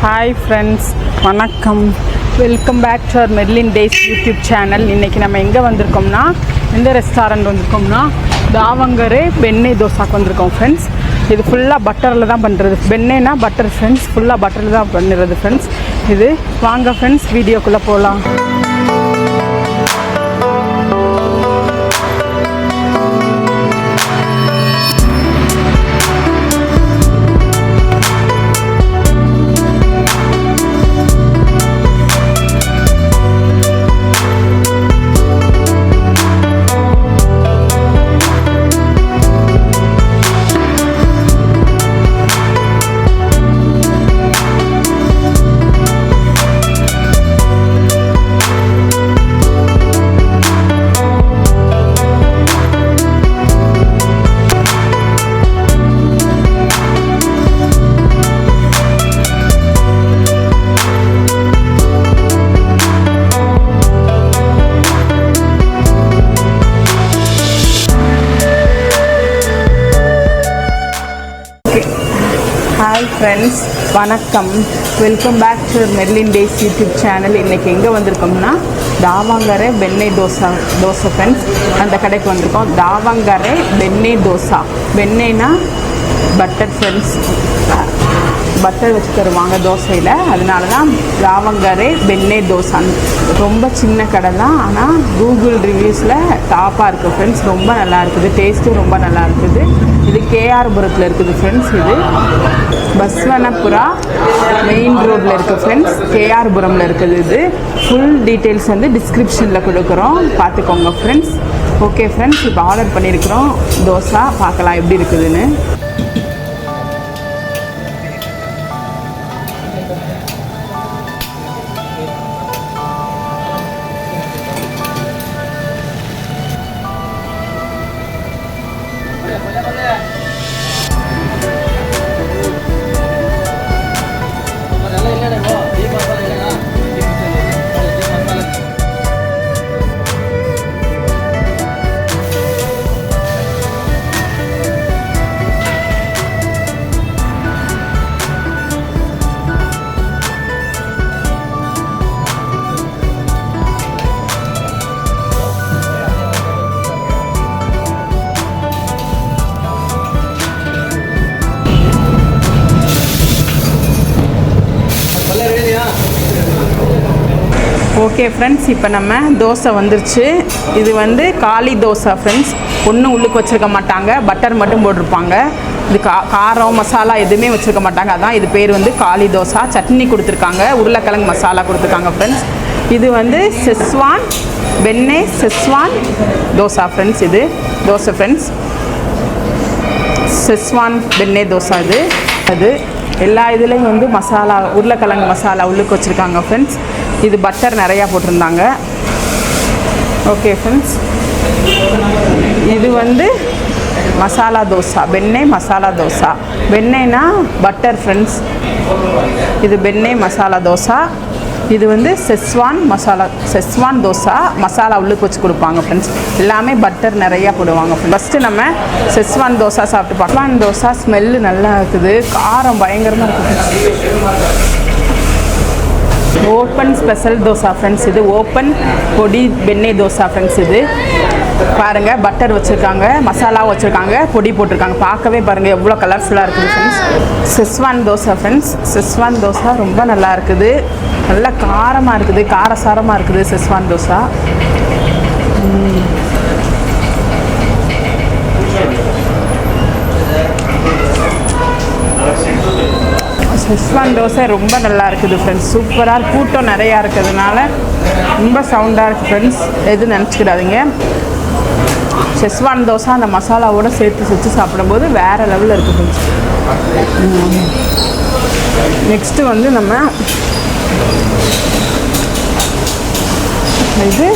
Hi friends, வணக்கம். Welcome back to our Merlin Days YouTube channel. இன்றைக்கி நம்ம எங்கே வந்திருக்கோம்னா, எந்த ரெஸ்டாரண்ட் வந்திருக்கோம்னா, தாவங்கரே பெண்ணே தோசாக்கு வந்திருக்கோம் ஃப்ரெண்ட்ஸ். இது ஃபுல்லாக பட்டரில் தான் பண்ணுறது. பெண்ணேனா பட்டர் ஃப்ரெண்ட்ஸ், ஃபுல்லாக பட்டரில் தான் பண்ணுறது ஃப்ரெண்ட்ஸ். இது வாங்க ஃப்ரெண்ட்ஸ், வீடியோக்குள்ளே போகலாம். ஹாய் ஃப்ரெண்ட்ஸ், வணக்கம். Welcome back to Merlin Days YouTube channel. இன்றைக்கி எங்கே வந்திருக்கோம்னா, தாவங்கரே பெண்ணே தோசை ஃப்ரெண்ட்ஸ். அந்த கடைக்கு வந்திருக்கோம். தாவங்கரே பெண்ணே தோசா. பெண்ணேனா பட்டர் ஃப்ரெண்ட்ஸ், பட்டர் வச்சு தருவாங்க தோசையில். அதனால தான் தாவங்கரே பெண்ணே தோசை. ரொம்ப சின்ன கடை தான், ஆனால் கூகுள் ரிவ்யூஸில் டாப்பாக இருக்குது ஃப்ரெண்ட்ஸ். ரொம்ப நல்லா இருக்குது, டேஸ்ட்டும் ரொம்ப நல்லா இருக்குது. இது கேஆர்புரத்தில் இருக்குது ஃப்ரெண்ட்ஸ். இது பஸ்வனபுரா மெயின் ரோட்டில் இருக்குது ஃப்ரெண்ட்ஸ். கேஆர்புரமில் இருக்குது. இது ஃபுல் டீட்டெயில்ஸ் வந்து டிஸ்கிரிப்ஷனில் கொடுக்குறோம், பார்த்துக்கோங்க ஃப்ரெண்ட்ஸ். ஓகே ஃப்ரெண்ட்ஸ், இப்போ ஆர்டர் பண்ணியிருக்கிறோம் தோசை. பார்க்கலாம் எப்படி இருக்குதுன்னு. ஓகே ஃப்ரெண்ட்ஸ், இப்போ நம்ம தோசை வந்துருச்சு. இது வந்து காளி தோசை ஃப்ரெண்ட்ஸ். ஒன்றும் உள்ளுக்கு வச்சுருக்க மாட்டாங்க, பட்டர் மட்டும் போட்டிருப்பாங்க. இது காரம் மசாலா எதுவுமே வச்சுருக்க மாட்டாங்க. அதான் இது பேர் வந்து காளி தோசை. சட்னி கொடுத்துருக்காங்க, உருளைக்கிழங்கு மசாலா கொடுத்துருக்காங்க ஃப்ரெண்ட்ஸ். இது வந்து செஸ்வான் பெண்ணே செஸ்வான் தோசை ஃப்ரெண்ட்ஸ். இது தோசை ஃப்ரெண்ட்ஸ், செஸ்வான் பெண்ணே தோசை. இது அது எல்லா இதுலேயும் வந்து மசாலா, உருளைக்கிழங்கு மசாலா உள்ளுக்கு வச்சுருக்காங்க ஃப்ரெண்ட்ஸ். இது பட்டர் நிறையா போட்டிருந்தாங்க. ஓகே ஃப்ரெண்ட்ஸ், இது வந்து மசாலா தோசை, பெண்ணே மசாலா தோசை. பெண்ணேனா பட்டர் ஃப்ரெண்ட்ஸ். இது பெண்ணே மசாலா தோசை. இது வந்து செஸ்வான் மசாலா, செஸ்வான் தோசை. மசாலா உள்ளுக்கு வச்சு கொடுப்பாங்க ஃப்ரெண்ட்ஸ். எல்லாமே பட்டர் நிறையா போடுவாங்க. ஃபஸ்ட்டு நம்ம செஸ்வான் தோசை சாப்பிட்டு பார்க்கலாம். தோசை ஸ்மெல்லு நல்லா இருக்குது, காரம் பயங்கரமாக இருக்குது. Open special dosa friends. இது ஓப்பன் பொடி பெண்ணே தோசை ஃப்ரெண்ட்ஸ். இது பாருங்கள், பட்டர் வச்சுருக்காங்க, மசாலா வச்சுருக்காங்க, பொடி போட்டிருக்காங்க. பார்க்கவே பாருங்கள் எவ்வளோ கலர்ஃபுல்லாக இருக்குது friends. Schezwan dosa friends. Schezwan dosa ரொம்ப நல்லா இருக்குது, நல்லா காரமாக இருக்குது, காரசாரமாக இருக்குது செஸ்வான் தோசை. செஸ்வான் தோசை ரொம்ப நல்லா இருக்குது ஃப்ரெண்ட்ஸ். சூப்பராக, கூட்டம் நிறையா இருக்கிறதுனால ரொம்ப சவுண்டாக இருக்குது ஃப்ரெண்ட்ஸ். எதுவும் நினச்சிக்கிடாதீங்க. செஸ்வான் தோசை அந்த மசாலாவோடு சேர்த்து சாப்பிடும்போது வேறு லெவலில் இருக்குது ஃப்ரெண்ட்ஸ். நெக்ஸ்ட்டு வந்து நம்ம இது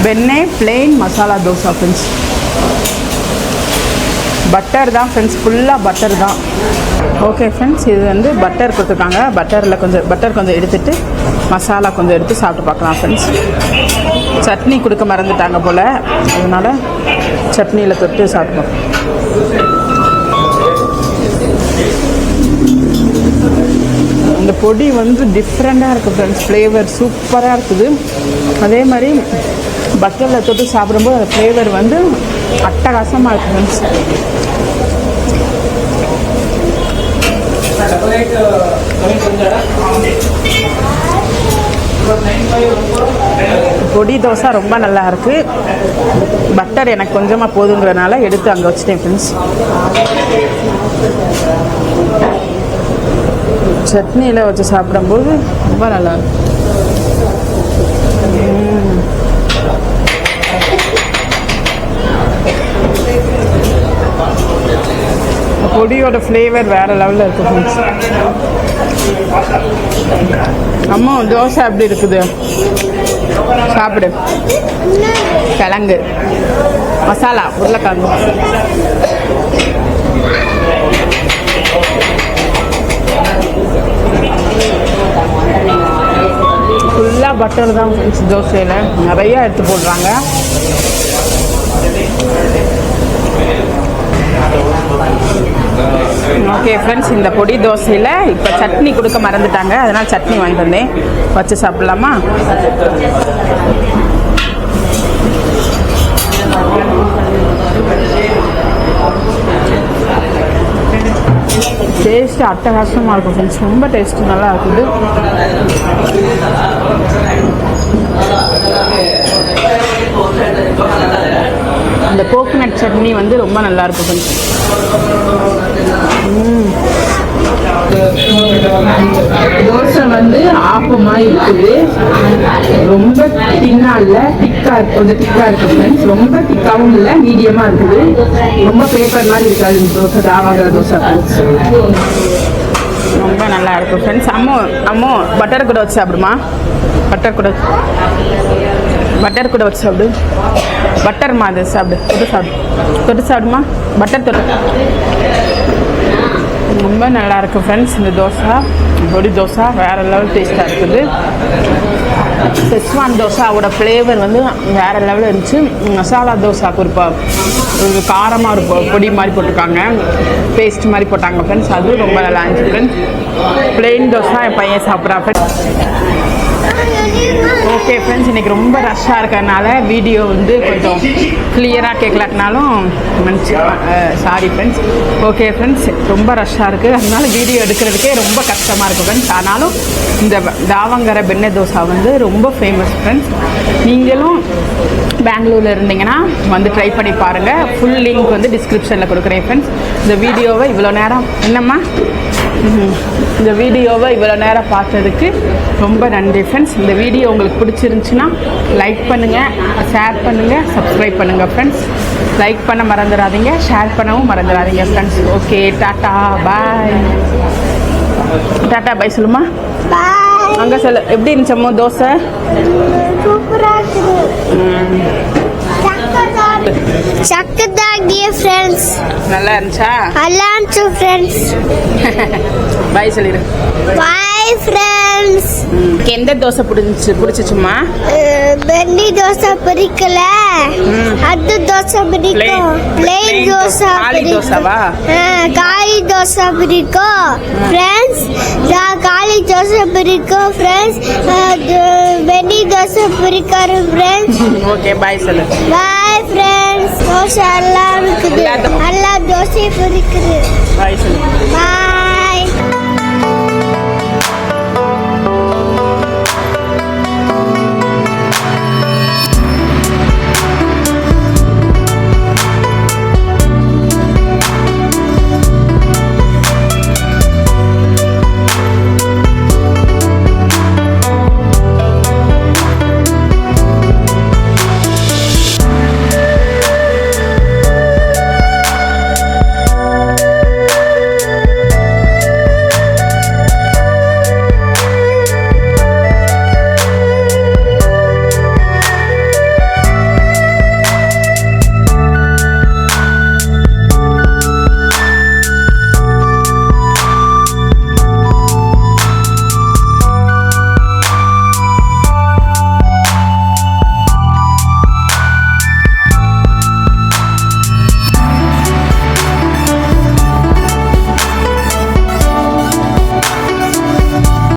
பெண்ணே plain masala dosa friends. Butter தான் ஃப்ரெண்ட்ஸ், ஃபுல்லாக பட்டர் தான். ஓகே ஃப்ரெண்ட்ஸ், இது வந்து பட்டர் கொடுத்துருக்காங்க. பட்டரில் பட்டர் கொஞ்சம் எடுத்துகிட்டு மசாலா கொஞ்சம் எடுத்து சாப்பிட்டு பார்க்கலாம் ஃப்ரெண்ட்ஸ். சட்னி கொடுக்க மறந்துட்டாங்க போல், அதனால் சட்னியில் தொட்டு சாப்பிட்டு பார்க்கலாம். அந்த பொடி வந்து டிஃப்ரெண்ட்டாக இருக்குது ஃப்ரெண்ட்ஸ். ஃப்ளேவர் சூப்பராக இருக்குது. அதே மாதிரி பட்டரில் தொட்டு சாப்பிடும்போது அந்த ஃப்ளேவர் வந்து அட்டகாசமாக இருக்குது ஃப்ரெண்ட்ஸ். பொடி தோசை ரொம்ப நல்லா இருக்குது. பட்டர் எனக்கு கொஞ்சமாக போதுங்கிறனால எடுத்து அங்கே வச்சுட்டேன் ஃப்ரெண்ட்ஸ். சட்னியில் வச்சு சாப்பிடும்போது ரொம்ப நல்லா இருக்கும். பொடியோட ஃப்ளேவர் வேறு லெவலில் இருக்குது ஃப்ரெண்ட்ஸ். அம்மா தோசை எப்படி இருக்குது சாப்பிடு. கிழங்கு மசாலா உருளைக்கிழங்கு ஃபுல்லாக பட்டர் தான் ஃப்ரெண்ட்ஸ். தோசையில் நிறையா எடுத்து போடுறாங்க. ஓகே ஃப்ரெண்ட்ஸ், இந்த பொடி தோசையில் இப்போ சட்னி கொடுக்க மறந்துட்டாங்க. அதனால் சட்னி வாங்கிட்டு வந்தேன், வச்சு சாப்பிட்லாமா? டேஸ்ட்டு அட்டகாசமாக இருக்கும் ஃப்ரெண்ட்ஸ். ரொம்ப டேஸ்ட்டு நல்லா இருக்குது. அந்த கோகோனட் சட்னி வந்து ரொம்ப நல்லா இருக்கும் ஃப்ரெண்ட்ஸ். தோசை வந்து ஆப்பமாக இருக்குது. ரொம்ப தின்னாக இல்லை, திக்காக இருக்கு. கொஞ்சம் திக்காக இருக்குது ஃப்ரெண்ட்ஸ். ரொம்ப திக்காகவும் இல்லை, மீடியமாக இருக்குது. ரொம்ப பேப்பர் மாதிரி இருக்காது இந்த தோசை. தாவாங்கிற தோசை ரொம்ப நல்லா இருக்கும் ஃப்ரெண்ட்ஸ். அம்மோ பட்டர் கூட வச்சு சாப்பிடுமா? பட்டர் கூட வச்சு சாப்பிடு. பட்டர் மாதிரி சாப்பிடு. தொட்டு சாப்பிடுமா? பட்டர் தொட்டு ரொம்ப நல்லா இருக்குது ஃப்ரெண்ட்ஸ். இந்த தோசை பொடி தோசை வேறு லெவல் டேஸ்ட்டாக இருக்குது. செஸ்வான் தோசாவோட ஃப்ளேவர் வந்து வேறு லெவலில் இருந்துச்சு. மசாலா தோசாவுக்கு ஒரு காரமாக ஒரு பொடி மாதிரி போட்டிருக்காங்க, பேஸ்ட் மாதிரி போட்டாங்க ஃப்ரெண்ட்ஸ். அது ரொம்ப நல்லா இருந்துச்சு ஃப்ரெண்ட்ஸ். பிளெயின் தோசை என் பையன் சாப்பிட்றான் ஃப்ரெண்ட்ஸ். ஓகே ஃப்ரெண்ட்ஸ், இன்றைக்கி ரொம்ப ரஷ்ஷாக இருக்கிறதுனால வீடியோ வந்து கொஞ்சம் கிளியராக கேட்கலாட்டினாலும் சாரி ஃப்ரெண்ட்ஸ். ஓகே ஃப்ரெண்ட்ஸ், ரொம்ப ரஷ்ஷாக இருக்குது, அதனால வீடியோ எடுக்கிறதுக்கே ரொம்ப கஷ்டமாக இருக்குது ஃப்ரெண்ட்ஸ். ஆனாலும் இந்த தாவங்கர பெண்ணை தோசை வந்து ரொம்ப ஃபேமஸ் ஃப்ரெண்ட்ஸ். நீங்களும் பெங்களூரில் இருந்தீங்கன்னா வந்து ட்ரை பண்ணி பாருங்கள். ஃபுல் லிங்க் வந்து டிஸ்கிரிப்ஷனில் கொடுக்குறேன் ஃப்ரெண்ட்ஸ். இந்த வீடியோவை இவ்வளோ நேரம் இந்த வீடியோவை இவ்வளோ நேரம் பார்த்ததுக்கு ரொம்ப நன்றி ஃப்ரெண்ட்ஸ். இந்த வீடியோ உங்களுக்கு பிடிச்சிருந்துச்சுன்னா லைக் பண்ணுங்கள், ஷேர் பண்ணுங்கள், சப்ஸ்கிரைப் பண்ணுங்கள் ஃப்ரெண்ட்ஸ். லைக் பண்ண மறந்துடாதீங்க, ஷேர் பண்ணவும் மறந்துடாதீங்க ஃப்ரெண்ட்ஸ். ஓகே, டாட்டா பாய். டாட்டா பாய் சொல்லுமா? அங்கே சொல்லு. எப்படி இருந்துச்சம்மோ தோசை? சக்கதாகிய ஃப்ரெண்ட்ஸ். நல்லா இருந்துச்சா? நல்லா இருந்துச்சு ஃப்ரெண்ட்ஸ். பாய் சொல்லிடு. Bye friends. எந்த தோசை பிடிச்சிச்சுமா? வெண்ணி தோசை பிடிக்கல, அது தோசை பிடிக்கும். பிளேன் தோசை பிடிக்கும். காளி தோசை பிடிக்கும் ஃப்ரெண்ட்ஸ். காளி தோசை பிடிக்கும் ஃப்ரெண்ட்ஸ். வெண்ணி தோசை பிடிக்காது ஃப்ரெண்ட்ஸ். ஓகே, பாய் சொல்லு. Bye friends. தோசை எல்லாம் இருக்குது, எல்லா தோசையும் பிடிக்குது. பாய் சொல்லு. பாய்.